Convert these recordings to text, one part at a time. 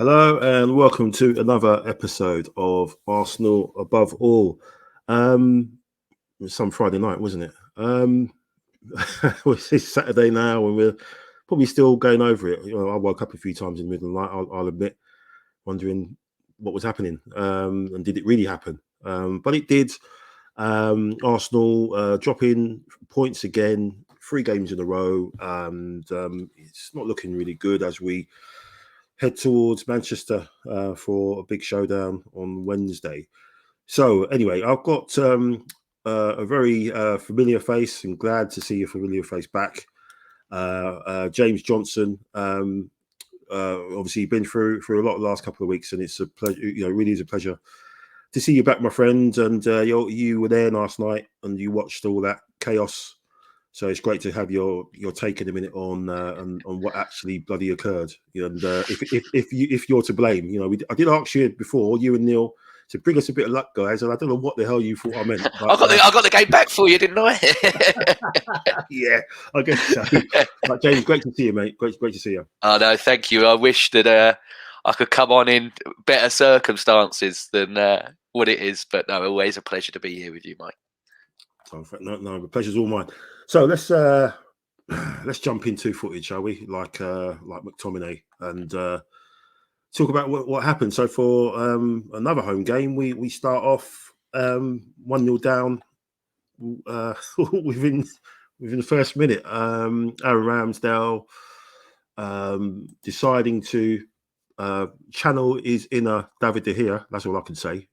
Hello and welcome to another episode of Arsenal Above All. It was some Friday night, wasn't it? It's Saturday now and we're probably still going over it. I woke up a few times in the middle of the night, I'll admit, wondering what was happening and did it really happen? But it did. Arsenal dropping points again, 3 games in a row, and it's not looking really good as we head towards Manchester for a big showdown on Wednesday. So anyway, I've got a very familiar face and glad to see a familiar face back. James Johnstone, obviously been through a lot the last couple of weeks, and it's a pleasure. Really is a pleasure to see you back, my friend. And you were there last night and you watched all that chaos. So it's great to have your take in a minute on what actually bloody occurred. And if you're to blame, I did ask you before, you and Neil, to bring us a bit of luck, guys. And I don't know what the hell you thought I meant. But, I got the game back for you, didn't I? Yeah, I guess so. But James, great to see you, mate. Great to see you. Oh no, thank you. I wish that I could come on in better circumstances than what it is. But no, always a pleasure to be here with you, Mike. No, the pleasure's all mine. So let's jump into footage, shall we? Like McTominay, and talk about what happened. So for another home game, we start off 1-0 down within the first minute. Aaron Ramsdale deciding to channel his inner David De Gea. That's all I can say.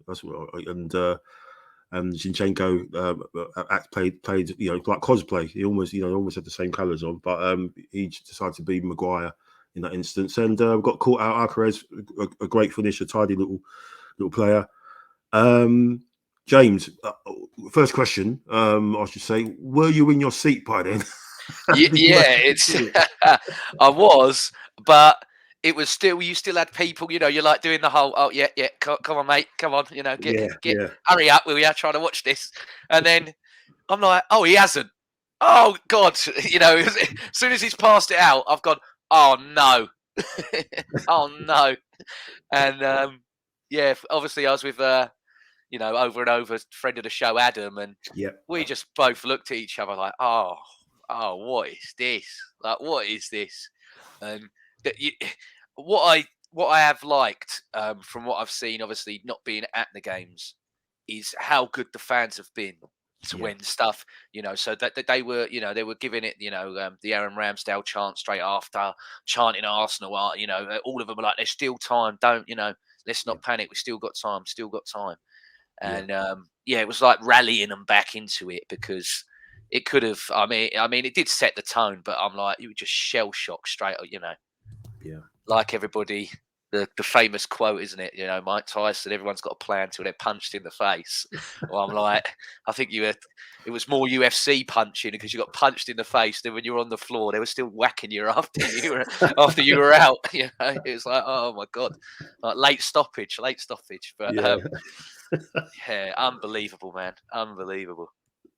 And Zinchenko played like cosplay. He almost had the same colours on, but he decided to be Maguire in that instance. And got caught out. Alcaraz, a great finish, a tidy little player. James, first question, I should say, were you in your seat by then? Yeah, I was, but it was still, you still had people, you're like doing the whole, oh, yeah, come on, mate, come on, hurry up, will you, trying to watch this. And then I'm like, oh, he hasn't. Oh, God. As soon as he's passed it out, I've gone, oh, no. Oh, no. And, obviously I was with, over and over, friend of the show, Adam, and we just both looked at each other like, oh, what is this? Like, what is this? And what I have liked from what I've seen, obviously not being at the games, is how good the fans have been to win stuff. So that they were, they were giving it, the Aaron Ramsdale chant straight after, chanting Arsenal. All of them were like, "There's still time. Don't, let's not panic. We still got time. Still got time." And it was like rallying them back into it, because it could have. I mean, it did set the tone, but I'm like, you were just shell shocked straight. Yeah. Like everybody, the famous quote, isn't it? Mike Tyson, everyone's got a plan till they're punched in the face. Well, I'm like, I think it was more UFC punching, because you got punched in the face. Then when you were on the floor, they were still whacking you after you were out. It was like, oh my God, like late stoppage. But unbelievable, man, unbelievable.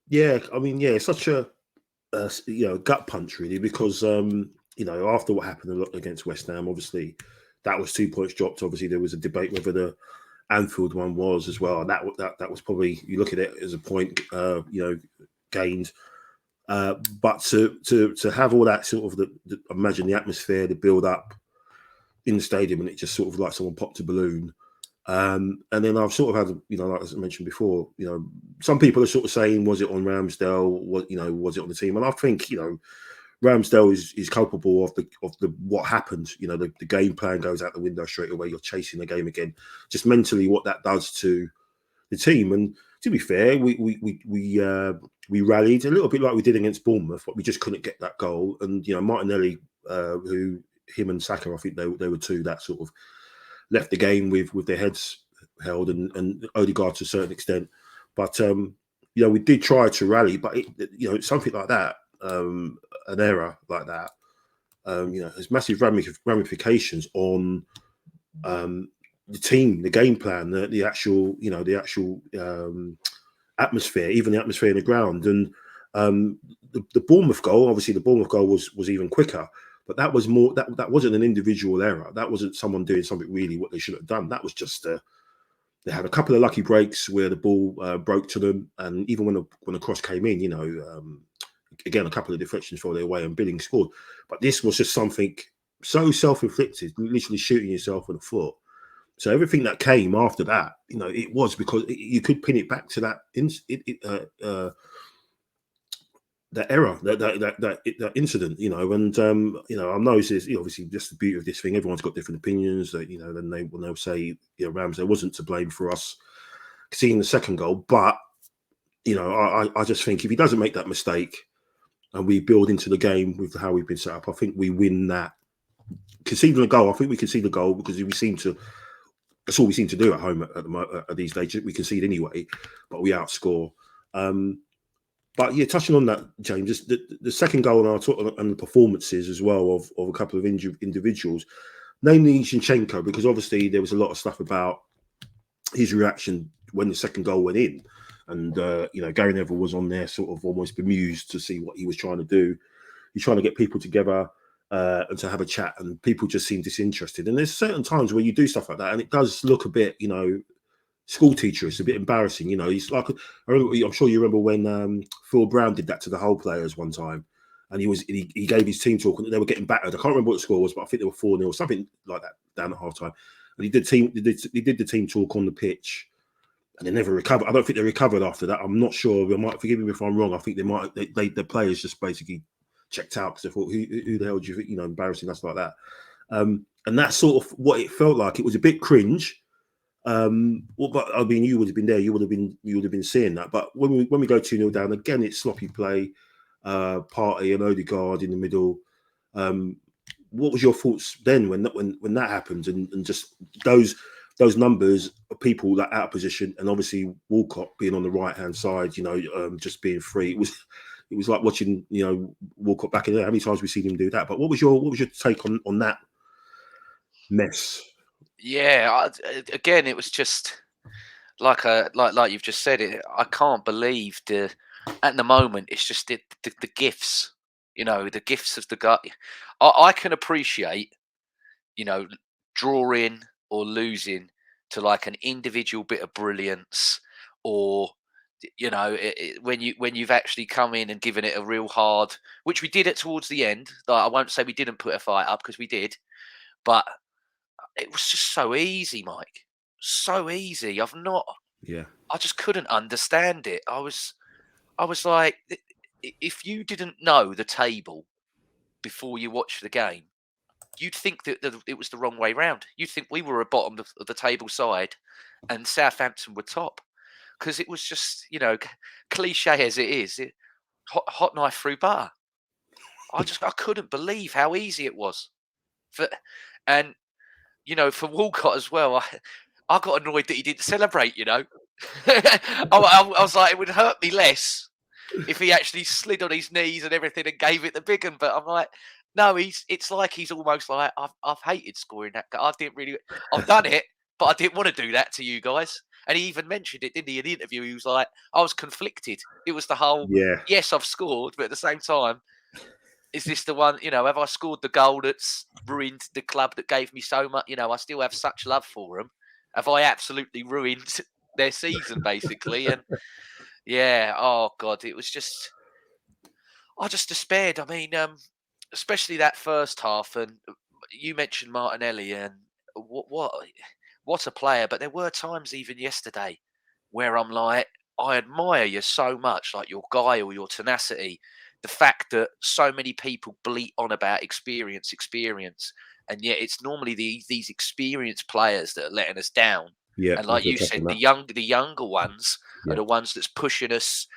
Yeah, I mean, it's such a gut punch, really, because after what happened against West Ham, obviously that was 2 points dropped. Obviously there was a debate whether the Anfield one was as well, and that was probably, you look at it as a point gained. But to have all that sort of imagine the atmosphere, the build up in the stadium, and it just sort of like someone popped a balloon. And then I've sort of had, like as I mentioned before, some people are sort of saying, was it on Ramsdale? Was it on the team? And I think, Ramsdale is culpable of the what happened. The game plan goes out the window straight away. You're chasing the game again. Just mentally, what that does to the team. And to be fair, we rallied a little bit like we did against Bournemouth, but we just couldn't get that goal. And Martinelli, who him and Saka, I think they were two that sort of left the game with their heads held, and Odegaard to a certain extent. But we did try to rally, but something like that, an error like that, has massive ramifications on the team, the game plan, the actual atmosphere, even the atmosphere in the ground. And the Bournemouth goal, obviously, the Bournemouth goal was even quicker. But that was more that wasn't an individual error. That wasn't someone doing something really what they should have done. That was just they had a couple of lucky breaks where the ball broke to them, and even when the cross came in, again a couple of deflections for their way, and Billing scored. But this was just something so self-inflicted, literally shooting yourself in the foot. So everything that came after that, it was because you could pin it back to that that error, that incident, and I know this is obviously just the beauty of this thing. Everyone's got different opinions. That then they'll say Ramsdale wasn't to blame for us seeing the second goal, but I just think if he doesn't make that mistake and we build into the game with how we've been set up, I think we win that. Conceding a goal, I think we concede the goal because that's all we seem to do at home at these days. We concede anyway, but we outscore. But yeah, touching on that, James, the second goal and the performances as well of a couple of individuals, namely Zinchenko, because obviously there was a lot of stuff about his reaction when the second goal went in. And, Gary Neville was on there sort of almost bemused to see what he was trying to do. He's trying to get people together and to have a chat, and people just seem disinterested. And there's certain times where you do stuff like that and it does look a bit, school teacher. It's a bit embarrassing, he's like, I'm sure you remember when Phil Brown did that to the whole players one time, and he gave his team talk and they were getting battered. I can't remember what the score was, but I think they were 4-0, something like that down at half time. And he did the team talk on the pitch, and they never recovered. I don't think they recovered after that. I'm not sure. They might forgive me if I'm wrong. I think the players just basically checked out because they thought, who the hell do you think, embarrassing us like that. And that's sort of what it felt like. It was a bit cringe. But I mean, you would have been there. You would have been seeing that. But when we go 2-0 down again, it's sloppy play, Partey and Odegaard in the middle. What was your thoughts then when that happened, and just those numbers of people that out of position, and obviously Walcott being on the right hand side, just being free. It was like watching Walcott back in there. How many times we've seen him do that? But what was your take on that mess? Yeah, again, it was just like you've just said it. I can't believe at the moment it's just the gifts, the gifts of the gut. I can appreciate, drawing or losing to like an individual bit of brilliance, or when you've actually come in and given it a real hard, which we did it towards the end. Like, I won't say we didn't put a fight up, because we did, but it was just so easy, Mike. So easy. I just couldn't understand it. I was like, if you didn't know the table before you watched the game, you'd think that it was the wrong way round. You'd think we were a bottom of the table side and Southampton were top. Because it was just, cliche as it is, hot knife through butter. I couldn't believe how easy it was. For Walcott as well, I got annoyed that he didn't celebrate, I was like, it would hurt me less if he actually slid on his knees and everything and gave it the big one. But I'm like, no, it's like he's almost like, I've hated scoring that. I've done it, but I didn't want to do that to you guys. And he even mentioned it, didn't he, in the interview? He was like, I was conflicted. It was the whole, yes, I've scored, but at the same time, is this the one, have I scored the goal that's ruined the club that gave me so much? I still have such love for them. Have I absolutely ruined their season, basically? And yeah, oh God, it was just, I just despaired. I mean, especially that first half. And you mentioned Martinelli, and what a player. But there were times even yesterday where I'm like, I admire you so much, like your guile, your tenacity, the fact that so many people bleat on about experience, and yet it's normally these experienced players that are letting us down. Yeah, and like you said, the younger ones are the ones that's pushing us.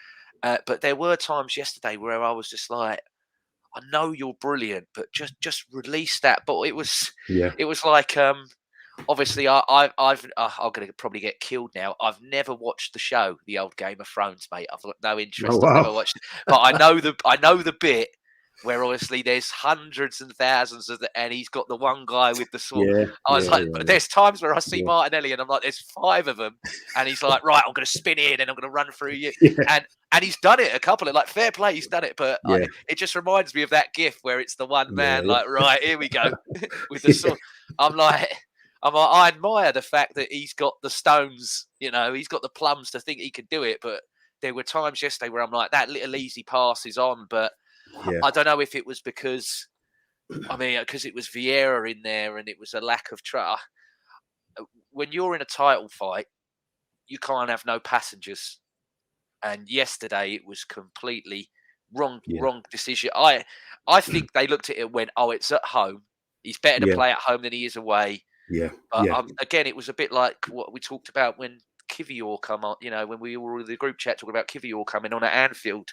But there were times yesterday where I was just like, I know you're brilliant, but just release that. But it was like obviously I'm going to probably get killed now. I've never watched the show, the old Game of Thrones, mate. I've got no interest. Oh, wow. I've never watched it, but I know the bit where obviously there's hundreds and thousands of and he's got the one guy with the sword. I was like, there's times where I see Martinelli and I'm like, there's 5 of them, and he's like, right, I'm going to spin in and I'm going to run through you, and he's done it a couple of, like, fair play, he's done it, but it just reminds me of that gif where it's the one man, like, right, here we go with the sword. I'm like, I admire the fact that he's got the stones, you know, he's got the plums to think he could do it, but there were times yesterday where I'm like, that little easy pass is on, but I don't know if it was because it was Vieira in there and it was a lack of trust. When you're in a title fight, you can't have no passengers. And yesterday it was completely wrong decision. I think they looked at it and went, oh, it's at home. He's better to play at home than he is away. But again, it was a bit like what we talked about when Kivior come on, you know, when we were in the group chat talking about Kivior coming on at Anfield.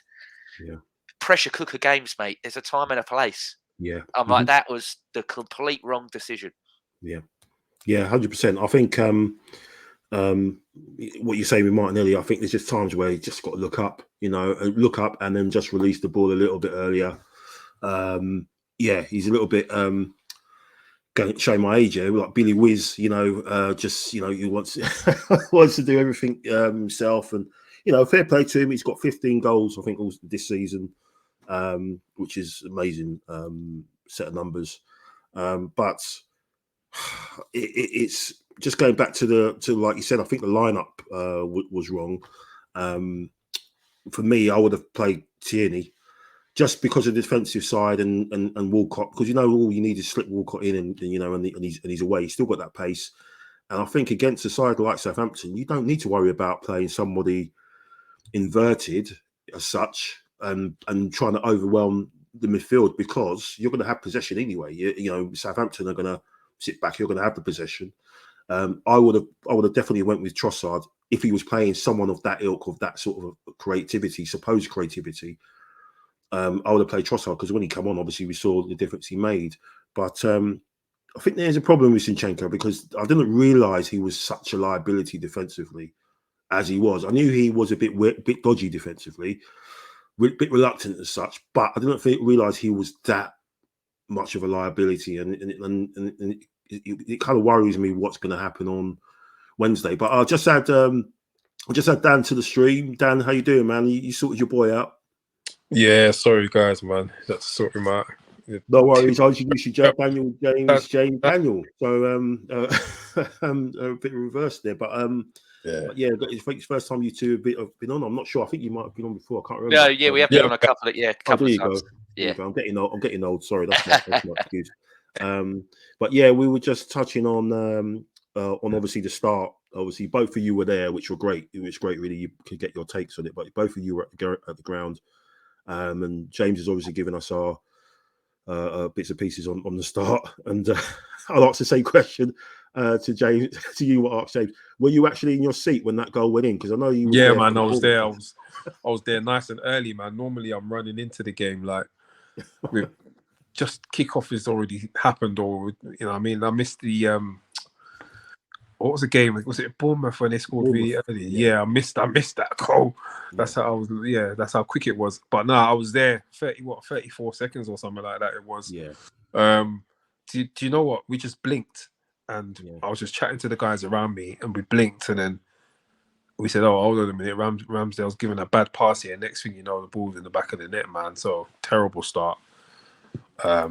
Pressure cooker games, mate. There's a time and a place. I'm like, that was the complete wrong decision. 100%. I think what you're saying with Martinelli, I think there's just times where you just got to look up, you know, and then just release the ball a little bit earlier. He's a little bit showing my age here, like Billy Wiz, you know, he wants to do everything himself, and you know, fair play to him. He's got 15 goals, I think, all this season, which is amazing set of numbers. But it's just going back to like you said, I think the lineup was wrong. For me, I would have played Tierney just because of the defensive side and Walcott, because you know all you need is slip Walcott in and you know and he's away. He's still got that pace, and I think against a side like Southampton, you don't need to worry about playing somebody inverted as such and trying to overwhelm the midfield, because you're going to have possession anyway. You know, Southampton are going to sit back. You're going to have the possession. I would have definitely went with Trossard if he was playing someone of that ilk, of that sort of creativity, supposed creativity. I would have played Trossard, because when he came on, obviously we saw the difference he made. But I think there's a problem with Zinchenko, because I didn't realise he was such a liability defensively as he was. I knew he was a bit dodgy defensively, a bit reluctant as such, but I didn't realise he was that much of a liability, and it kind of worries me what's going to happen on Wednesday. But I just had Dan to the stream. Dan, how you doing, man? You sorted your boy out? Yeah, sorry guys, man. That's sort him out. No worries. I introduced you, Daniel James Daniel. So a bit of reverse there, but it's the first time you two have been on. I'm not sure. I think you might have been on before. I can't remember. Yeah, we have been on a couple of couple of times. Yeah, I'm getting old. Sorry, that's my excuse. But yeah, we were just touching on obviously the start. Obviously, both of you were there, which were great. It was great, really. You could get your takes on it, but both of you were at the ground. And James has obviously given us our bits and pieces on the start. And I'll ask the same question to James, to you. What asked James? Were you actually in your seat when that goal went in? Because I know you. Yeah, man, I was there. I was there nice and early, man. Normally, I'm running into the game like with just kickoff has already happened, or you know, I mean, I missed the what was the game? Was it Bournemouth when they scored really early? Yeah, I missed that goal. That's how I was. Yeah, that's how quick it was. But no, I was there 34 seconds or something like that. It was. Yeah. Do you know what? We just blinked, and I was just chatting to the guys around me, and we blinked, and then we said, "Oh, hold on a minute, Ramsdale's giving a bad pass here." Next thing you know, the ball's in the back of the net, man. So terrible start. Yeah.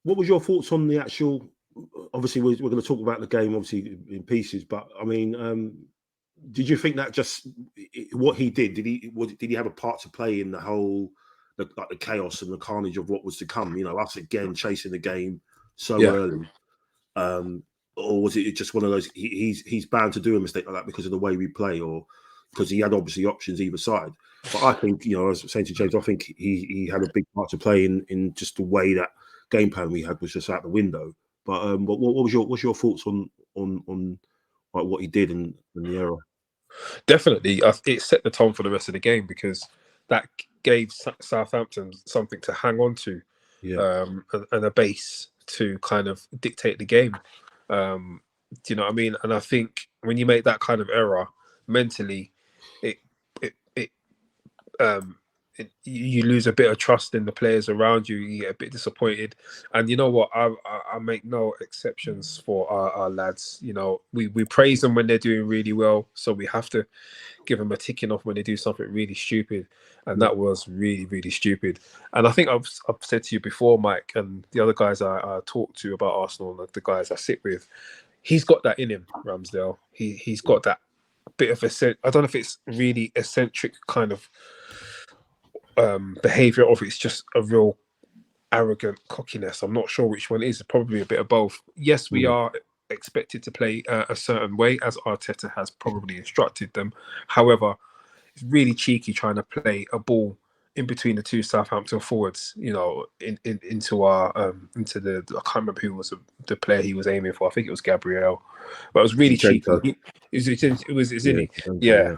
What was your thoughts on the actual? Obviously, we're going to talk about the game, obviously in pieces. But I mean, did you think that just what he did? Did he have a part to play in the whole, the chaos and the carnage of what was to come? You know, us again chasing the game so early, or was it just one of those? He's bound to do a mistake like that because of the way we play, or because he had obviously options either side. But I think, you know, as I was saying to James, I think he had a big part to play in just the way that game plan we had was just out the window. But what's your thoughts on like what he did and the error? Definitely, it set the tone for the rest of the game, because that gave Southampton something to hang on to, and a base to kind of dictate the game. Do you know what I mean? And I think when you make that kind of error mentally, you lose a bit of trust in the players around you. You get a bit disappointed, and you know what? I make no exceptions for our lads. You know, we praise them when they're doing really well, so we have to give them a ticking off when they do something really stupid, and that was really, really stupid. And I think I've said to you before, Mike, and the other guys I talk to about Arsenal, and the guys I sit with, he's got that in him, Ramsdale. He's got that bit of I don't know if it's really eccentric kind of behavior, or if it's just a real arrogant cockiness. I'm not sure which one it is. Probably a bit of both. Yes, we are expected to play a certain way, as Arteta has probably instructed them. However, it's really cheeky trying to play a ball in between the two Southampton forwards, you know, into our into the, I can't remember who was the player he was aiming for. I think it was Gabriel, but it was really cheeky. It was yeah.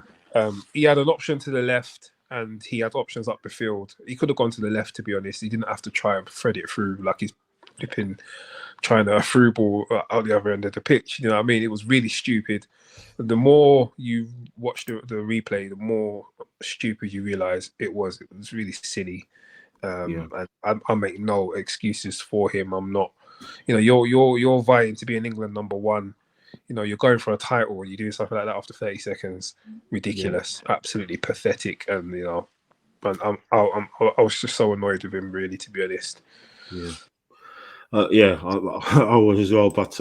He had an option to the left, and he had options up the field. He could have gone to the left, to be honest. He didn't have to try and thread it through like he's flipping trying to through ball out the other end of the pitch. You know what I mean? It was really stupid. The more you watch the replay, the more stupid you realise it was. It was really silly. And I make no excuses for him. I'm not, you know, you're vying to be an England #1. You know, you're going for a title and you do something like that after 30 seconds. Ridiculous, absolutely pathetic. And you know, I was just so annoyed with him, really, to be honest. I was as well. But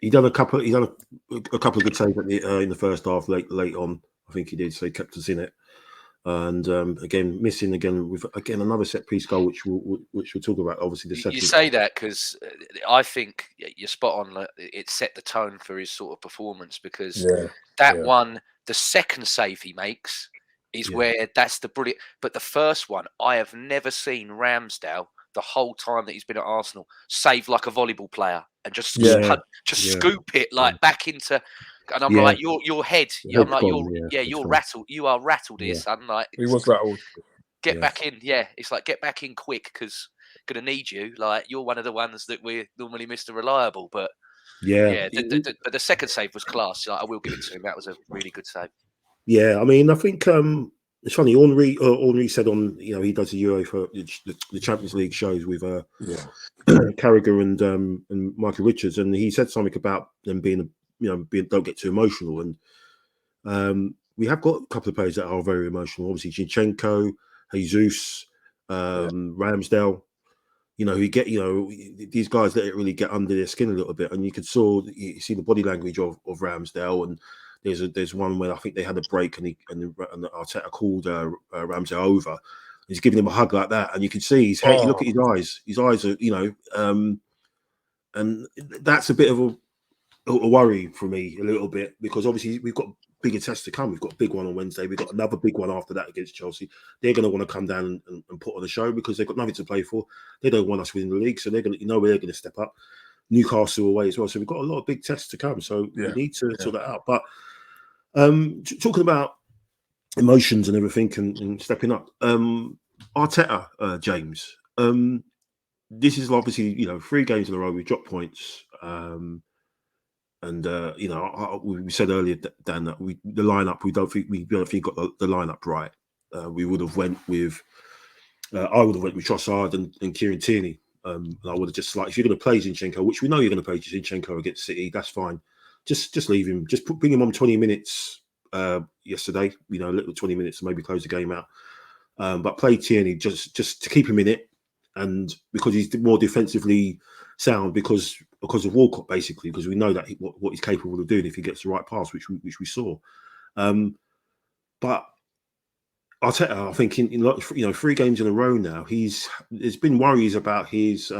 he done a couple of good saves in the first half, late on. I think he did, so he kept us in it. And again, missing with another set piece goal, which we'll talk about. Obviously, the second. You say that because I think you're spot on. It set the tone for his sort of performance, because one, the second save he makes is where that's the brilliant. But the first one, I have never seen Ramsdale the whole time that he's been at Arsenal save like a volleyball player and just scoop it like back into. And I'm like, your head. I'm like, you're rattled. You are rattled here, son. Like, he was rattled. Get back in. Yeah, it's like, get back in quick, because gonna need you. Like, you're one of the ones that we're normally Mr. Reliable. But but the second save was class. Like, I will give it to him. That was a really good save. Yeah, I mean, I think it's funny. Henri said on, you know, he does the Euro for the Champions League shows with Carragher and Michael Richards, and he said something about them being don't get too emotional. And we have got a couple of players that are very emotional. Obviously, Zinchenko, Jesus, Ramsdale. You know, these guys let it really get under their skin a little bit, and you see the body language of Ramsdale. And there's one where I think they had a break, and Arteta called Ramsdale over. He's giving him a hug like that, and you can see his head. You look at his eyes. His eyes are, you know, and that's a bit of a worry for me a little bit, because obviously we've got bigger tests to come. We've got a big one on Wednesday. We've got another big one after that against Chelsea. They're going to want to come down and put on a show, because they've got nothing to play for. They don't want us winning the league, so they're going to, where they're going to step up. Newcastle away as well. So we've got a lot of big tests to come. So we need to sort that out. But talking about emotions and everything and stepping up, Arteta, James, this is obviously, you know, 3 games in a row we dropped points. And you know, we said earlier, Dan, that the lineup, we don't think got the lineup right. We would have went with I would have went with Trossard and Kieran Tierney. And I would have just, like, if you're going to play Zinchenko, which we know you're going to play Zinchenko against City, that's fine. Just leave him. Just bring him on 20 minutes yesterday. You know, a little 20 minutes to maybe close the game out. But play Tierney just to keep him in it, and because he's more defensively sound, because of Walcott, basically, because we know that what he's capable of doing if he gets the right pass, which we saw. But Arteta, I think in 3 games in a row now, there's been worries about his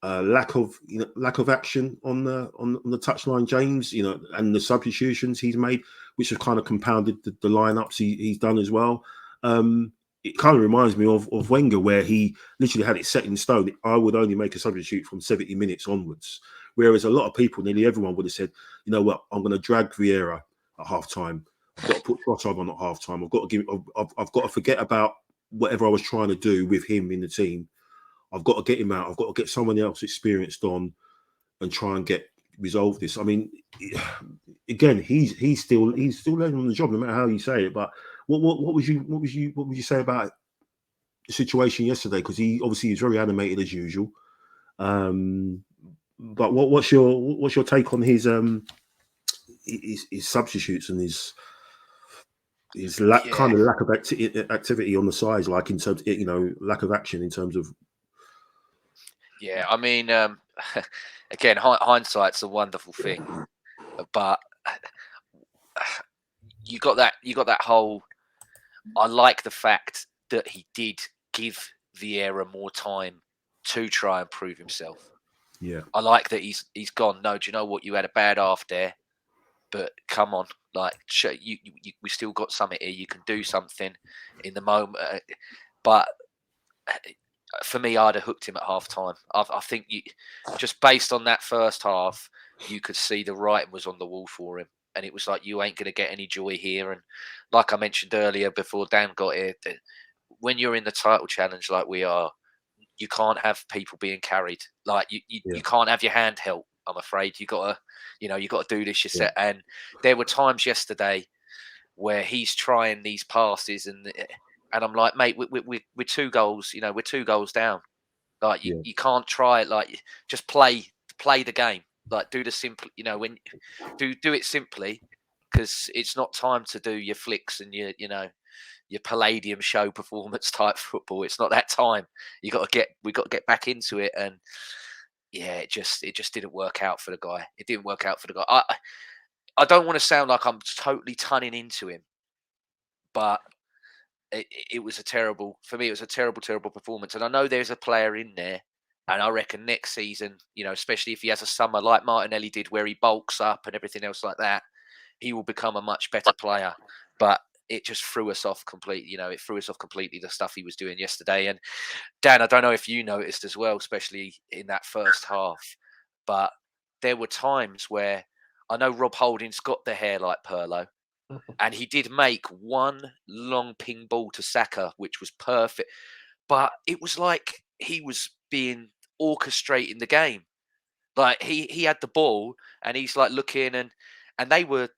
lack of action on the touchline, James. You know, and the substitutions he's made, which have kind of compounded the lineups he's done as well. It kind of reminds me of Wenger, where he literally had it set in stone. I would only make a substitute from 70 minutes onwards. Whereas a lot of people, nearly everyone, would have said, you know what, I'm going to drag Vieira at half time. I've got to put Trossard on at half time. I've got to forget about whatever I was trying to do with him in the team. I've got to get him out. I've got to get someone else experienced on and try and resolve this. I mean, again, he's still learning on the job, no matter how you say it. But what would you say about the situation yesterday? Because he obviously is very animated as usual. But what's your take on his substitutes and his kind of lack of activity on the sides, like in terms, lack of action in terms of. Yeah, I mean, again, hindsight's a wonderful thing, but you got that whole. I like the fact that he did give Vieira more time to try and prove himself. Yeah, I like that he's gone. No, do you know what? You had a bad half there, but come on, like we still got something here. You can do something in the moment, but. For me, I'd have hooked him at half time. I think just based on that first half, you could see the writing was on the wall for him. And it was like, you ain't going to get any joy here. And like I mentioned earlier before Dan got here, when you're in the title challenge like we are, you can't have people being carried. Like you can't have your hand held, I'm afraid. You got to do this yourself. Yeah. And there were times yesterday where he's trying these passes and I'm like, mate, we're 2 goals. We're 2 goals down. Like you can't try it. Like just play the game. Like do the simple. When do it simply, because it's not time to do your flicks and your Palladium show performance type football. It's not that time. We got to get back into it. And yeah, it just didn't work out for the guy. It didn't work out for the guy. I don't want to sound like I'm totally tunning into him, but. It was a terrible performance. And I know there's a player in there, and I reckon next season, especially if he has a summer like Martinelli did where he bulks up and everything else like that, he will become a much better player. But it just threw us off completely. It threw us off completely, the stuff he was doing yesterday. And Dan, I don't know if you noticed as well, especially in that first half, but there were times where I know Rob Holding's got the hair like Pirlo. And he did make one long ping ball to Saka, which was perfect. But it was like he was being orchestrating the game. Like he had the ball and he's like looking and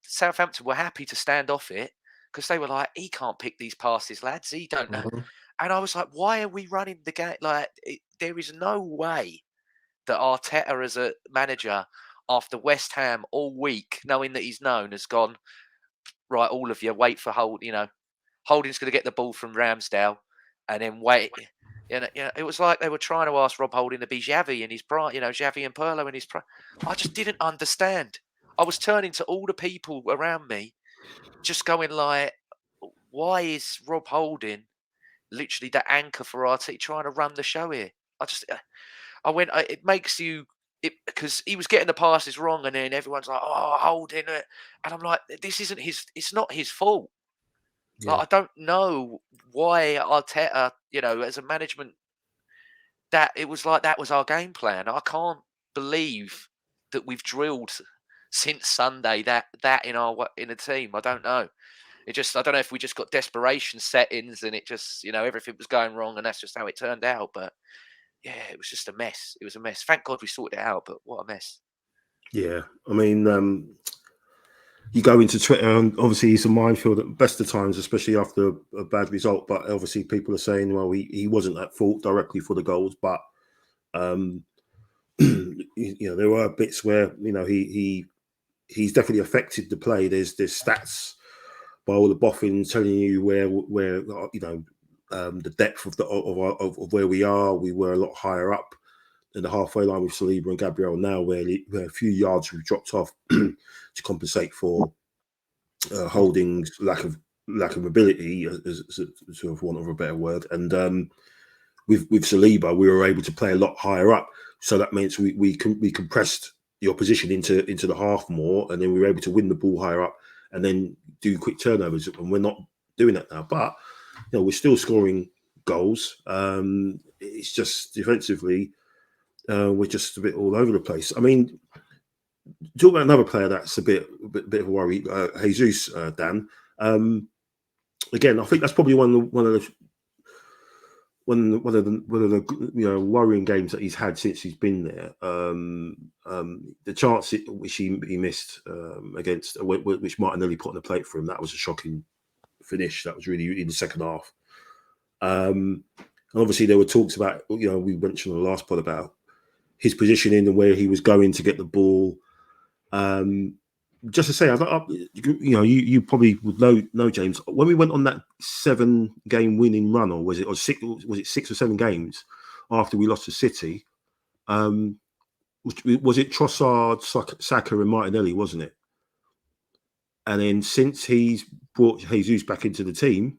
Southampton were happy to stand off it because they were like, he can't pick these passes, lads. He don't know. Mm-hmm. And I was like, why are we running the game? Like there is no way that Arteta as a manager after West Ham all week, knowing that he's known, has gone, right, all of you, wait for Holding's going to get the ball from Ramsdale, and then wait. It was like they were trying to ask Rob Holding to be Xavi in his prime, Xavi and Pirlo in his prime. I just didn't understand. I was turning to all the people around me, just going like, why is Rob Holding literally the anchor for Arteta trying to run the show here? It makes you. Because he was getting the passes wrong, and then everyone's like, "Oh, Holding it," and I'm like, "This isn't his. It's not his fault." Yeah. Like, I don't know why Arteta, as a management, that it was like that was our game plan. I can't believe that we've drilled since Sunday that in a team. I don't know. I don't know if we just got desperation settings, and it just everything was going wrong, and that's just how it turned out. But. Yeah, it was just a mess. It was a mess. Thank God we sorted it out, but what a mess. Yeah, I mean, you go into Twitter, and obviously he's a minefield at best of times, especially after a bad result. But obviously people are saying, well, he wasn't at fault directly for the goals, but there were bits where he's definitely affected the play. There's stats by all the boffins telling you where the depth of where we are. We were a lot higher up in the halfway line with Saliba and Gabriel now, where a few yards we've dropped off to compensate for Holding's lack of ability, as sort of want of a better word. And with Saliba, we were able to play a lot higher up, so that means we compressed the opposition into the half more, and then we were able to win the ball higher up and then do quick turnovers. And we're not doing that now, but. We're still scoring goals. It's just defensively, we're just a bit all over the place. I mean, talk about another player that's a bit of a worry, Jesus, Dan. Again, I think that's probably one of the worrying games that he's had since he's been there. The chance which he missed against, which Martinelli put on the plate for him, that was a shocking finish. That was really in the second half. And obviously there were talks about, we mentioned on the last pod about his positioning and where he was going to get the ball. Just to say, you probably would know, James, when we went on that 7-game winning run, or was it 6 or 7 games after we lost to City? Was it Trossard, Saka, and Martinelli, wasn't it? And then since he's brought Jesus back into the team,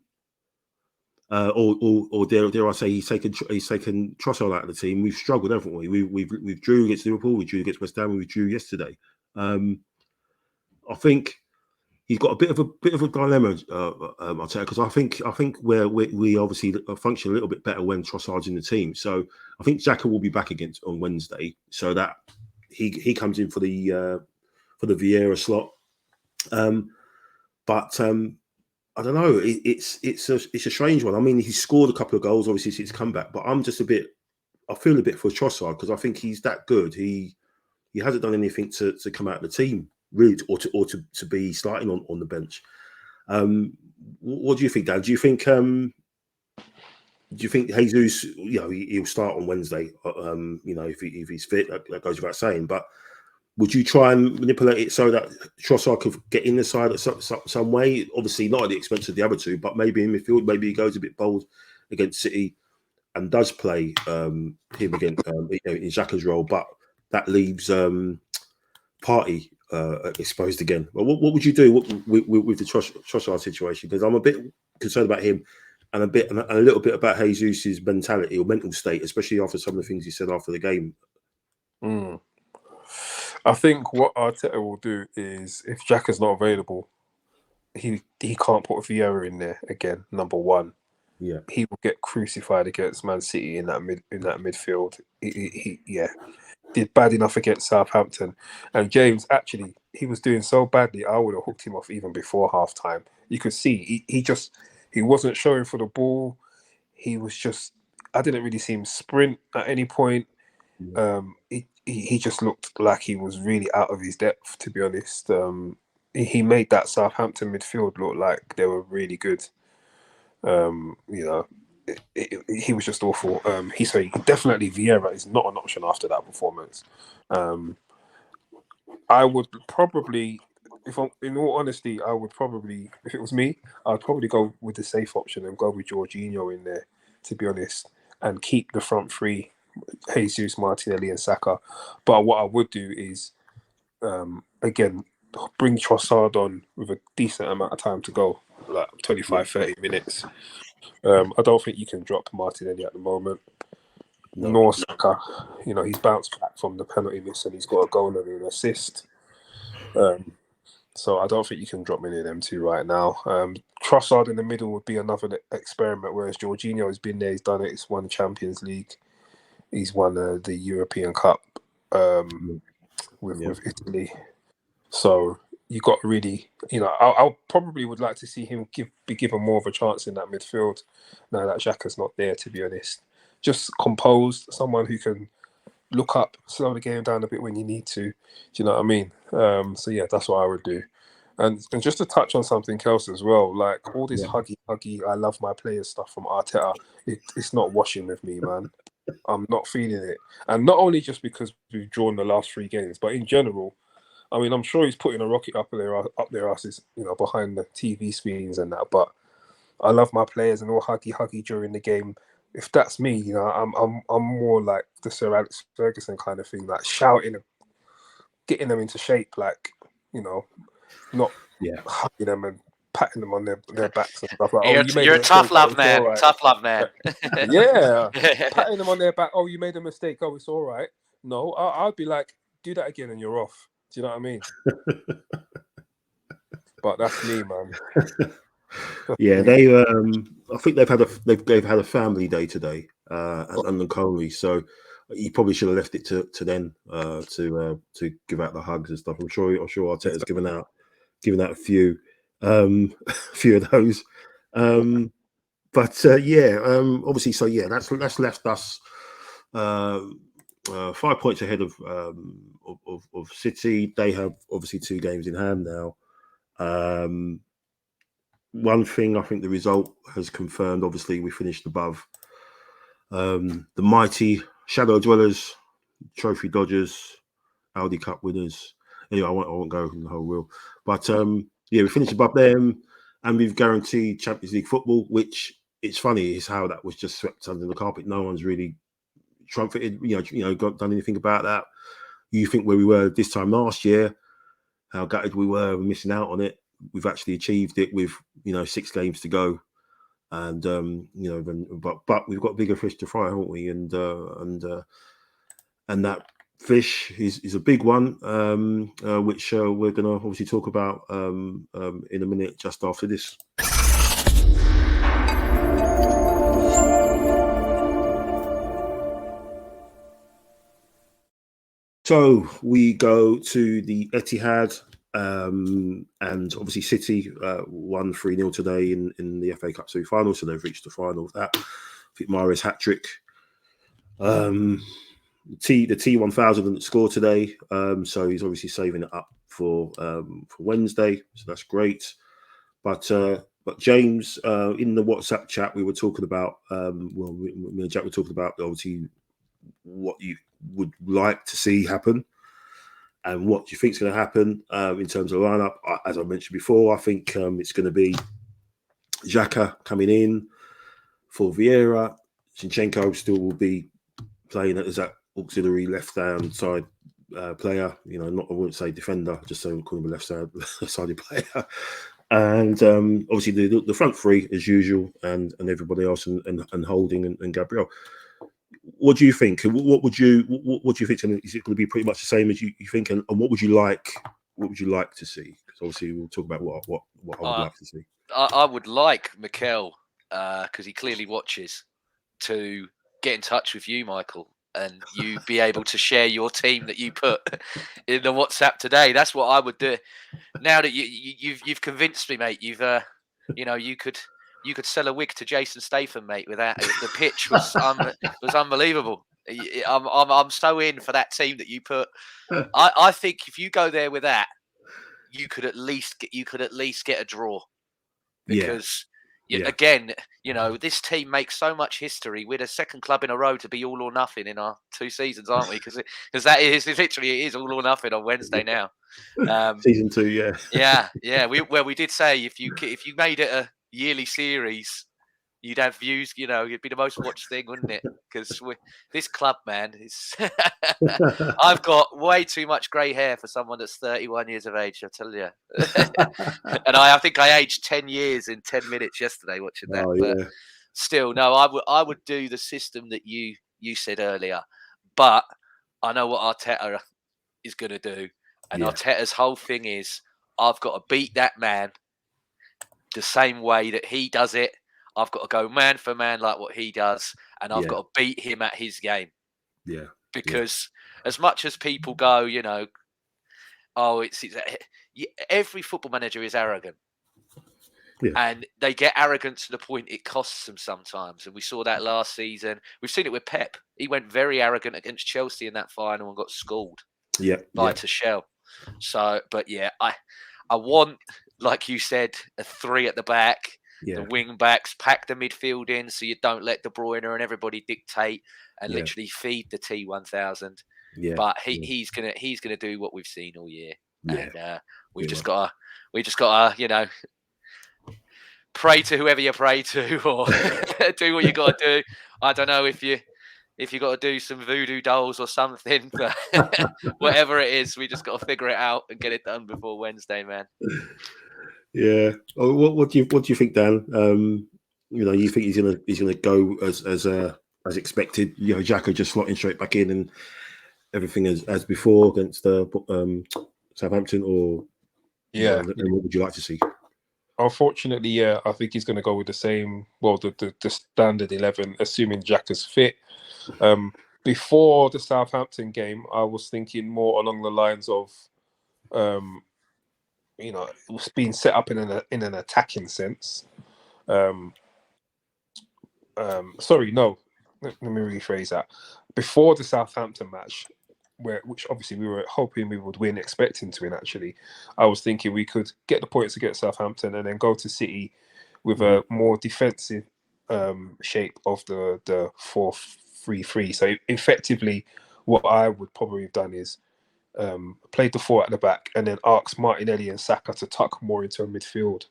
or dare I say, he's taken Trossard out of the team, we've struggled, haven't we? We've drew against Liverpool, we drew against West Ham, we drew yesterday. I think he's got a bit of a dilemma, Arteta, because I think we obviously function a little bit better when Trossard's in the team. So I think Xhaka will be back on Wednesday, so that he comes in for the Vieira slot. But I don't know. It's a strange one. I mean, he's scored a couple of goals, obviously, since his comeback. But I feel a bit for Trossard, because I think he's that good. He hasn't done anything to come out of the team, really, or to be starting on the bench. What do you think, Dan? Do you think Jesus, he'll start on Wednesday? If he's fit, that goes without saying. But would you try and manipulate it so that Trossard could get in the side some way? Obviously, not at the expense of the other two, but maybe in midfield, maybe he goes a bit bold against City and does play him against in Xhaka's role, but that leaves Partey exposed again. Well, what would you do with the Trossard situation? Because I'm a bit concerned about him, and a little bit about Jesus' mentality or mental state, especially after some of the things he said after the game. I think what Arteta will do is, if Xhaka's not available, he can't put Vieira in there again. Number one, he will get crucified against Man City in that midfield. He did bad enough against Southampton, and James, actually, he was doing so badly, I would have hooked him off even before half time. You could see he wasn't showing for the ball. He was just, I didn't really see him sprint at any point. He just looked like he was really out of his depth, to be honest. He made that Southampton midfield look like they were really good. He was just awful. Definitely Vieira is not an option after that performance. I would probably, in all honesty, if it was me, I'd probably go with the safe option and go with Jorginho in there, to be honest, and keep the front three, Jesus, Martinelli and Saka. But what I would do is, again, bring Trossard on with a decent amount of time to go, like 25, 30 minutes. I don't think you can drop Martinelli at the moment. Nor Saka. He's bounced back from the penalty miss and he's got a goal and an assist. So I don't think you can drop many of them two right now. Trossard in the middle would be another experiment, whereas Jorginho has been there, he's done it, he's won the Champions League, he's won the European Cup with Italy. So you got really, I probably would like to see him be given more of a chance in that midfield now that Xhaka's not there, to be honest. Just composed, someone who can look up, slow the game down a bit when you need to. Do you know what I mean? So yeah, that's what I would do. And just to touch on something else as well, like all this huggy, I love my players stuff from Arteta, it's not washing with me, man. I'm not feeling it. And not only just because we've drawn the last 3 games, but in general, I mean, I'm sure he's putting a rocket up their asses, behind the TV screens and that. But I love my players and all huggy during the game. If that's me, I'm more like the Sir Alex Ferguson kind of thing, like shouting, getting them into shape, like not hugging them and patting them on their backs and stuff. Like, you're a tough love man, right. Tough love man. Yeah, patting them on their back. Oh, you made a mistake. Oh, it's all right. No, I'd be like, do that again and you're off. Do you know what I mean? But that's me, man. Yeah, they. I think they've had a family day today at London Colney, so you probably should have left it to them to give out the hugs and stuff. I'm sure Arteta's given out a few. a few of those. Obviously, so yeah, that's left us 5 points ahead of City. They have obviously 2 games in hand now. One thing I think the result has confirmed, obviously, we finished above the mighty Shadow Dwellers, Trophy Dodgers, Audi Cup winners. Anyway, I won't go in the whole reel. But we finished above them, and we've guaranteed Champions League football, which it's funny is how that was just swept under the carpet. No one's really trumpeted, done anything about that. You think where we were this time last year, how gutted we were missing out on it. We've actually achieved it with 6 games to go, and but we've got bigger fish to fry, haven't we? And that fish is a big one, which we're going to obviously talk about in a minute, just after this. So we go to the Etihad, and obviously City won 3-0 today in the FA Cup semi-final, so they've reached the final of that. I think Mahrez's hat-trick. The T1000 didn't score today, so he's obviously saving it up for Wednesday, so that's great. But James, in the WhatsApp chat, we were talking about, me and Jack were talking about obviously what you would like to see happen and what you think is going to happen in terms of lineup. As I mentioned before, I think it's going to be Xhaka coming in for Vieira. Zinchenko still will be playing as that auxiliary left-hand side player. I wouldn't say defender, just so we call him a left-sided player. And obviously the front three as usual, and everybody else, and Holding and Gabriel. What do you think? What do you think? Is it going to be pretty much the same as you think? And what would you like? What would you like to see? Because obviously we'll talk about what I would like to see. I would like Mikel, because he clearly watches, to get in touch with you, Michael, and you be able to share your team that you put in the WhatsApp today. That's what I would do. Now that you've convinced me, mate. You could sell a wig to Jason Statham, mate. With that, the pitch was unbelievable. I'm so in for that team that you put. I think if you go there with that, you could at least get a draw, because again, this team makes so much history. We're the second club in a row to be all or nothing in our 2 seasons, aren't we? Because that is literally, it is all or nothing on Wednesday now. Season 2, yeah. We did say if you made it a yearly series, you'd have views. It'd be the most watched thing, wouldn't it? Because this club, man, is. I've got way too much grey hair for someone that's 31 years of age. I tell you, and I think I aged 10 years in 10 minutes yesterday watching that. But still, no, I would do the system that you said earlier, but I know what Arteta is going to do. And Arteta's whole thing is, I've got to beat that man the same way that he does it. I've got to go man for man like what he does, and I've got to beat him at his game. Yeah. Because as much as people go, every football manager is arrogant. Yeah. And they get arrogant to the point it costs them sometimes. And we saw that last season. We've seen it with Pep. He went very arrogant against Chelsea in that final and got schooled by Tuchel. So, but I want, like you said, a 3 at the back, the wing backs, pack the midfield in so you don't let De Bruyne and everybody dictate and literally feed the T1000. Yeah. But he's gonna do what we've seen all year, and we've just gotta pray to whoever you pray to, or do what you gotta do. I don't know if you got to do some voodoo dolls or something, but whatever it is, we just got to figure it out and get it done before Wednesday, man. Yeah. What do you think, Dan? You think he's gonna go as expected? Xhaka just slotting straight back in and everything as before against Southampton, or and what would you like to see? Unfortunately, I think he's going to go with the same. Well, the standard 11, assuming Xhaka's fit. Before the Southampton game, I was thinking more along the lines of you know, it was being set up in an attacking sense. Sorry, no. Let me rephrase that. Before the Southampton match, which obviously we were hoping we would win, expecting to win. Actually, I was thinking we could get the points against Southampton and then go to City with a more defensive shape of the 4-3-3. So effectively, what I would probably have done is played the 4 at the back and then asked Martinelli and Saka to tuck more into a midfield,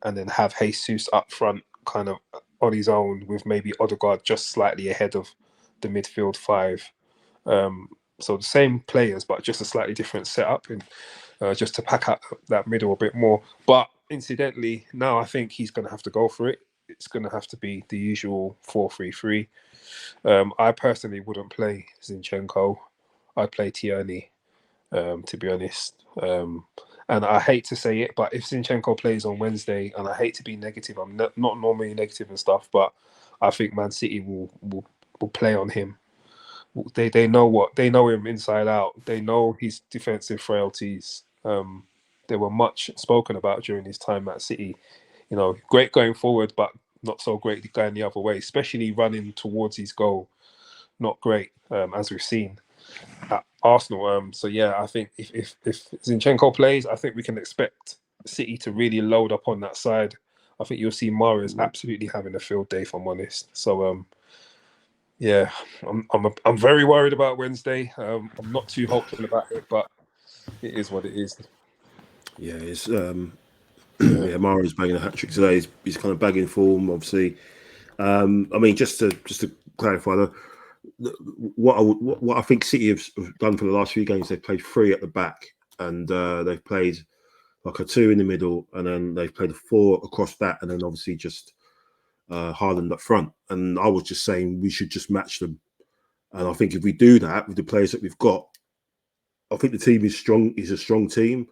and then have Jesus up front, kind of on his own, with maybe Odegaard just slightly ahead of the midfield 5. So the same players, but just a slightly different setup, and just to pack up that middle a bit more. But incidentally, now I think he's going to have to go for it. It's going to have to be the usual 4-3-3. I personally wouldn't play Zinchenko. I'd play Tierney, to be honest. And I hate to say it, but if Zinchenko plays on Wednesday, and I hate to be negative, I'm not normally negative and stuff, but I think Man City will play on him. They know him inside out. They know his defensive frailties. They were much spoken about during his time at City. You know, great going forward, but not so great going the other way, especially running towards his goal. Not great, as we've seen at Arsenal. So yeah, I think if Zinchenko plays, I think we can expect City to really load up on that side. I think you'll see Mahrez absolutely having a field day, if I'm honest. So yeah, I'm very worried about Wednesday. I'm not too hopeful about it, but it is what it is. Yeah, it's Mahrez banging a hat trick today. He's kind of bagging form, obviously. I mean, just to clarify, what I think City have done for the last few games, they've played 3 at the back, and they've played like a 2 in the middle, and then they've played a 4 across that, and then obviously just Haaland up front. And I was just saying we should just match them. And I think if we do that with the players that we've got, I think the team is strong. Is a strong team.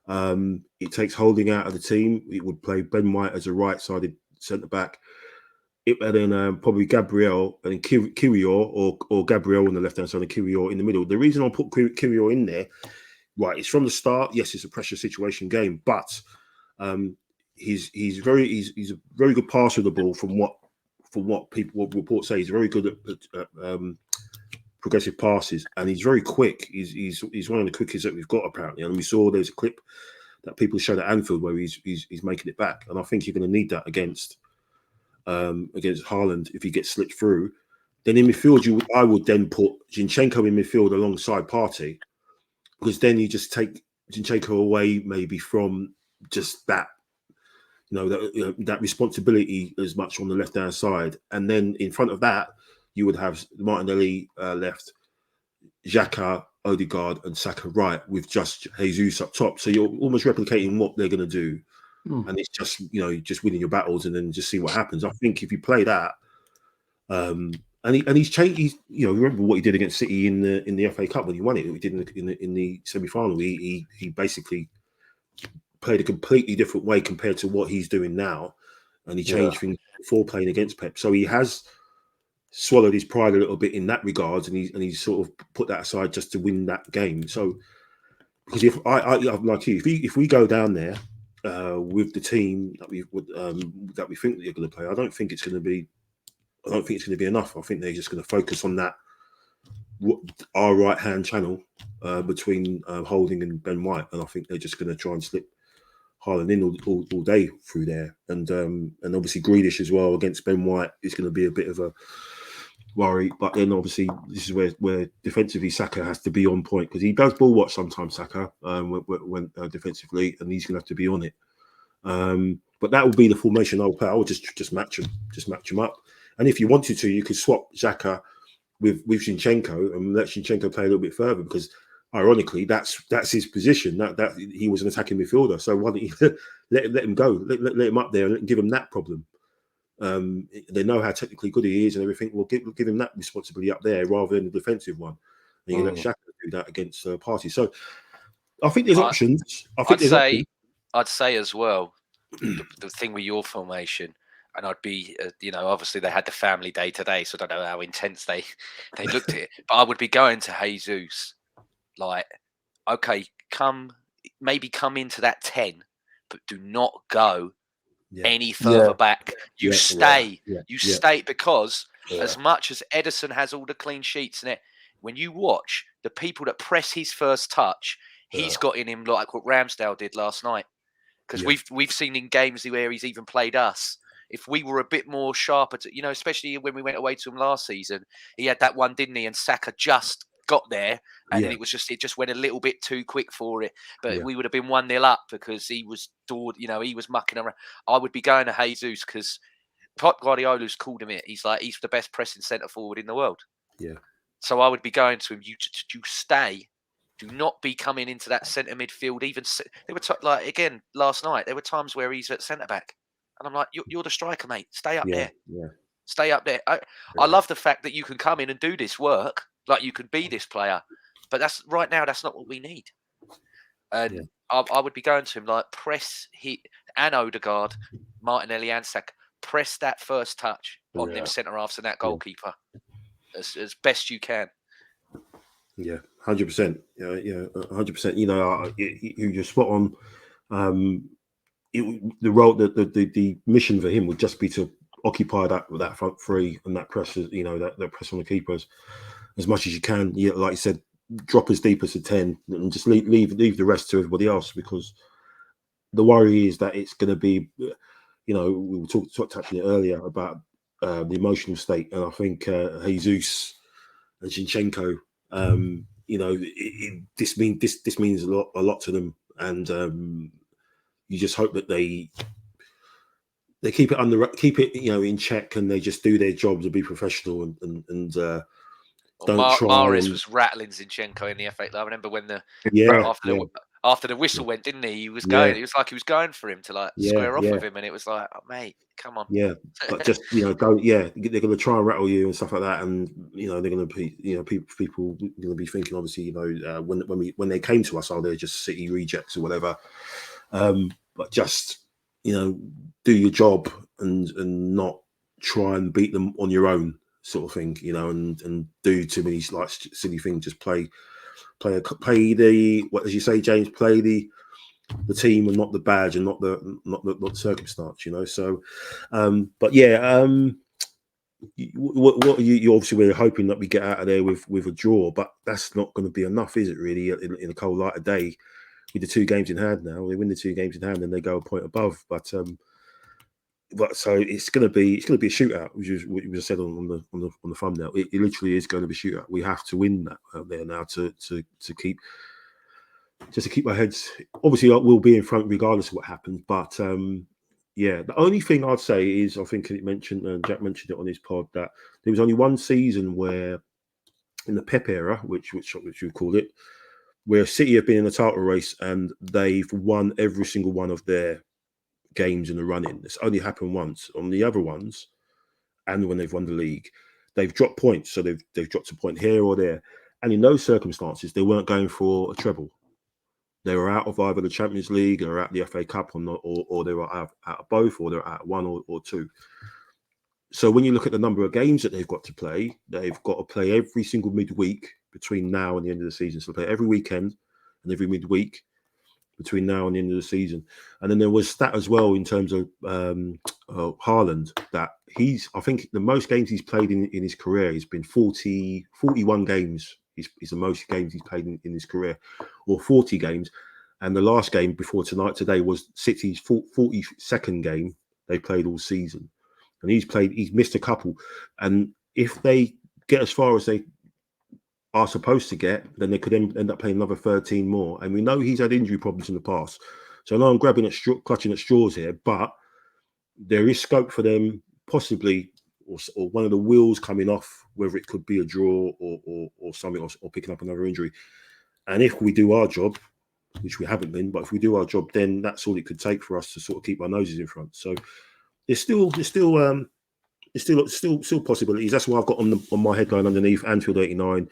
It takes Holding out of the team. It would play Ben White as a right-sided centre back. And then probably Gabriel and then Kirior or Gabriel on the left hand side and Kirior in the middle. The reason I put Kirior in there, right, it's from the start. Yes, it's a pressure situation game, but he's a very good passer of the ball from what reports say. He's very good at progressive passes, and he's very quick. He's one of the quickest that we've got apparently. And we saw there's a clip that people showed at Anfield where he's making it back, and I think you're going to need that against Haaland if he gets slipped through. Then in midfield, I would then put Zinchenko in midfield alongside Partey, because then you just take Zinchenko away maybe from just that, that responsibility as much on the left hand side, and then in front of that you would have Martinelli left, Xhaka, Odegaard, and Saka right, with just Jesus up top. So you're almost replicating what they're going to do. And it's just, just winning your battles and then just see what happens. I think if you play that, and he's changed. Remember what he did against City in the FA Cup when he won it. He did in the semi-final. He basically played a completely different way compared to what he's doing now, and he changed things before playing against Pep. So he has swallowed his pride a little bit in that regards, and he's sort of put that aside just to win that game. So because if I'm like you, if we go down there with the team that we think they're going to play, I don't think it's going to be enough. I think they're just going to focus on that our right hand channel between Holding and Ben White, and I think they're just going to try and slip Haaland in all day through there, and obviously Grealish as well against Ben White is going to be a bit of a worry. But then obviously this is where defensively Saka has to be on point, because he does ball watch sometimes, Saka, when defensively, and he's going to have to be on it. But that would be the formation I would play. I would just match them up. And if you wanted to, you could swap Xhaka with Zinchenko and let Zinchenko play a little bit further, because ironically that's his position. That he was an attacking midfielder. So why don't you let him go? Let him up there and give him that problem. They know how technically good he is and everything. We'll give him that responsibility up there rather than the defensive one. And you let Xhaka do that against Partey. So I think there's options. I'd say as well, the thing with your formation, and I'd be, obviously they had the family day today, so I don't know how intense they looked at it, but I would be going to Jesus like, okay, come maybe come into that 10, but do not go any Yeah. further back. You stay. You stay, because as much as Ederson has all the clean sheets in it, when you watch the people that press his first touch, he's got in him like what Ramsdale did last night. Because we've seen in games where he's even played us. If we were a bit more sharper, especially when we went away to him last season, he had that one, didn't he? And Saka just got there, and then it just went a little bit too quick for it. But we would have been 1-0 up because he was he was mucking around. I would be going to Jesus because Pep Guardiola's called him it. He's the best pressing centre forward in the world. Yeah. So I would be going to him. You stay. Do not be coming into that centre midfield. Even there were again last night. There were times where he's at centre back, and I'm like, "You're the striker, mate. Stay up there. Yeah. Stay up there." I love the fact that you can come in and do this work, like you can be this player, but that's not what we need. And I would be going to him like press and Odegaard, Martinelli, and Saka. Press that first touch on them centre halves and that goalkeeper as best you can. Yeah, 100%. 100%. You're spot on. The role, the mission for him would just be to occupy that front three and that press, that press on the keepers as much as you can. Yeah, like you said, drop as deep as a 10 and just leave the rest to everybody else, because the worry is that it's going to be, we were touching it earlier about the emotional state, and I think Jesus and Zinchenko. This means a lot to them, and you just hope that they keep it in check, and they just do their job to be professional and don't try. Mahrez was rattling Zinchenko in the FA. I remember when after the whistle went, didn't he? He was going. It was like he was going for him to square off with him, and it was like, oh, mate, come on. Yeah, but just don't. Yeah, they're going to try and rattle you and stuff like that, and they're going to be, people going to be thinking, obviously, when they came to us, they're just City rejects or whatever. But just do your job and not try and beat them on your own, sort of thing, and do too many silly things. Just play the, what, as you say, James, play the team and not the badge and not the circumstance, So, but what you obviously, we're hoping that we get out of there with a draw, but that's not going to be enough, is it? Really, in a cold light of day, with the 2 games in hand now, they win the 2 games in hand and they go a point above. But so it's going to be a shootout, which is what you said on the thumbnail. It literally is going to be a shootout. We have to win that out there now to keep. Just to keep our heads, obviously, we'll be in front regardless of what happens. But the only thing I'd say is, I think it mentioned, and Jack mentioned it on his pod, that there was only one season where, in the Pep era, which we called it, where City have been in a title race and they've won every single one of their games in the run-in. It's only happened once. On the other ones, and when they've won the league, they've dropped points. So they've dropped a point here or there, and in those circumstances, they weren't going for a treble. They were out of either the Champions League or out the FA Cup, or they were out of both, or they're out of one or two. So when you look at the number of games that they've got to play, they've got to play every single midweek between now and the end of the season. So they play every weekend and every midweek between now and the end of the season. And then there was that as well in terms of Haaland, that I think the most games he's played in his career has been 41 games. Is the most games he's played in his career, or 40 games. And the last game before today was City's 42nd game they played all season. And he's missed a couple. And if they get as far as they are supposed to get, then they could end up playing another 13 more. And we know he's had injury problems in the past. So I know I'm clutching at straws here, but there is scope for them possibly, or one of the wheels coming off, whether it could be a draw or something, or picking up another injury. And if we do our job, which we haven't been, but if we do our job, then that's all it could take for us to sort of keep our noses in front. So there's still possibilities. That's why I've got on my headline underneath: Anfield 89,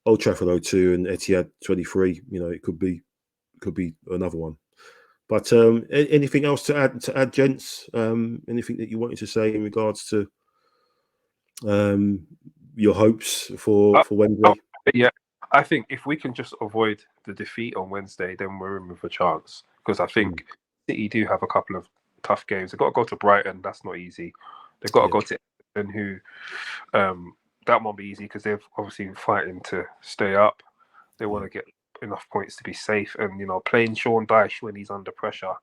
Old Trafford 02, and Etihad 23. It could be another one. But anything else to add, gents? Anything that you wanted to say in regards to your hopes for Wednesday? I think if we can just avoid the defeat on Wednesday, then we're in with a chance. Because I think City do have a couple of tough games. They've got to go to Brighton. That's not easy. They've got to go to Everton, who that won't be easy because they're obviously fighting to stay up. They want to get enough points to be safe. And, you know, playing Sean Dyche when he's under pressure,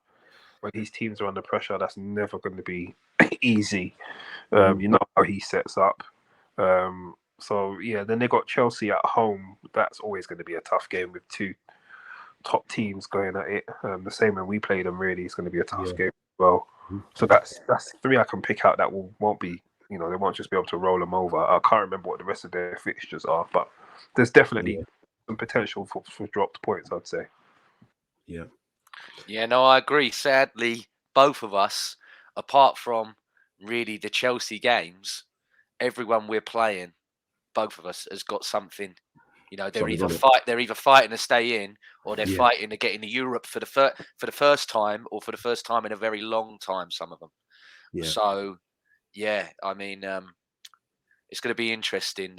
when his teams are under pressure, that's never going to be easy. You know how he sets up. So, yeah, then they got Chelsea at home. That's always going to be a tough game with two top teams going at it. The same when we play them, really, it's going to be a tough game as well. So that's three I can pick out that won't be, you know, they won't just be able to roll them over. I can't remember what the rest of their fixtures are, but there's definitely some potential for dropped points, I'd say. Yeah. Yeah, no, I agree. Sadly, both of us, apart from really the Chelsea games, everyone we're playing, both of us has got something. You know, they're either fighting to stay in, or they're fighting to get into Europe for the first time, or for the first time in a very long time. Some of them. Yeah. So, yeah, I mean, it's going to be interesting.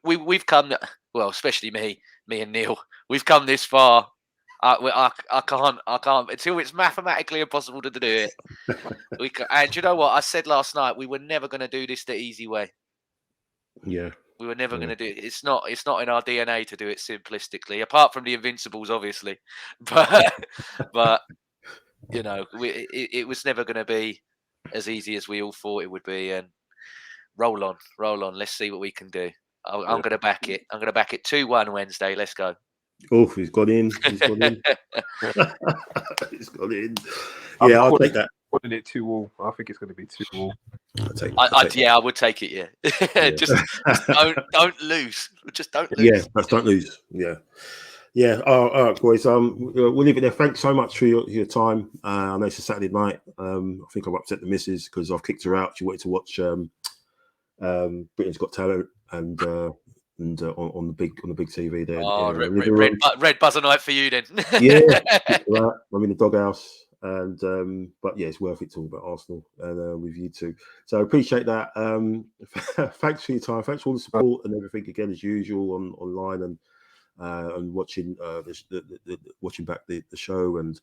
We've come, well, especially me and Neil. We've come this far. I can't until it's mathematically impossible to do it. And you know what? I said last night we were never going to do this the easy way. Yeah. We were never going to do it. It's not in our DNA to do it simplistically, apart from the Invincibles, obviously. But you know, it was never going to be as easy as we all thought it would be. And roll on. Let's see what we can do. I'm going to back it. I'm going to back it 2-1 Wednesday. Let's go. Oh, he's got in. He's got in. Yeah, I'll take that. Putting it 2-2. I think it's going to be 2-2. I would take it. Yeah, just don't lose. Just don't lose. Yeah, don't lose. Yeah. All right, boys. We'll leave it there. Thanks so much for your time. I know it's a Saturday night. I think I've upset the missus because I've kicked her out. She wanted to watch Britain's Got Talent and on the big TV there. Oh, red buzzer night for you then. Yeah, I'm in the doghouse. And but yeah, it's worth it talking about Arsenal and with you too. So I appreciate that. Thanks for your time. Thanks for all the support and everything again as usual online and watching watching back the show. And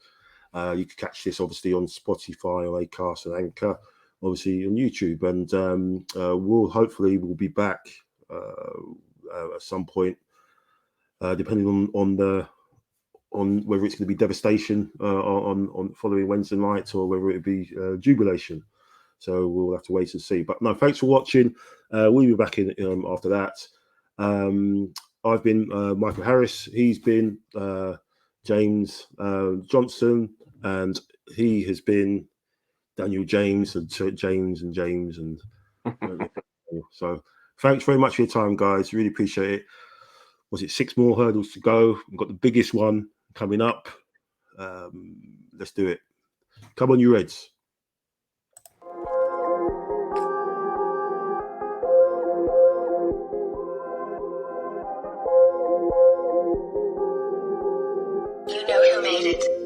you can catch this obviously on Spotify, on Acast, and Anchor, obviously on YouTube. And we'll be back at some point, depending on whether it's going to be devastation on following Wednesday night or whether it be jubilation. So we'll have to wait and see. But no, thanks for watching. We'll be back in after that. I've been Michael Harris. He's been James Johnstone, and he has been Daniel James and James. And so thanks very much for your time, guys. Really appreciate it. Was it 6 more hurdles to go? We've got the biggest one coming up. Let's do it. Come on, you Reds. You know who made it.